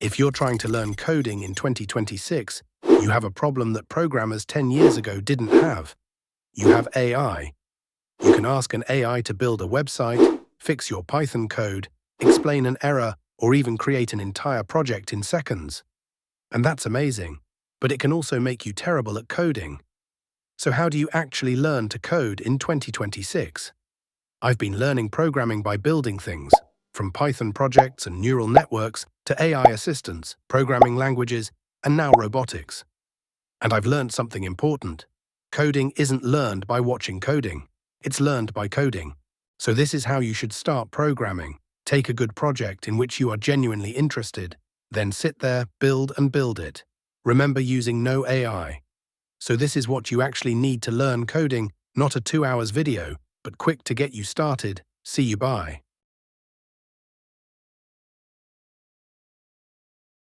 If you're trying to learn coding in 2026, you have a problem that programmers 10 years ago didn't have. You have AI. You can ask an AI to build a website, fix your Python code, explain an error, or even create an entire project in seconds. And that's amazing, but it can also make you terrible at coding. So how do you actually learn to code in 2026? I've been learning programming by building things, from Python projects and neural networks to AI assistants, programming languages, and now robotics. And I've learned something important. Coding isn't learned by watching coding. It's learned by coding. So this is how you should start programming. Take a good project in which you are genuinely interested, then sit there, build it. Remember using no AI. So this is what you actually need to learn coding, not a 2 hours video, but quick to get you started. See you, bye.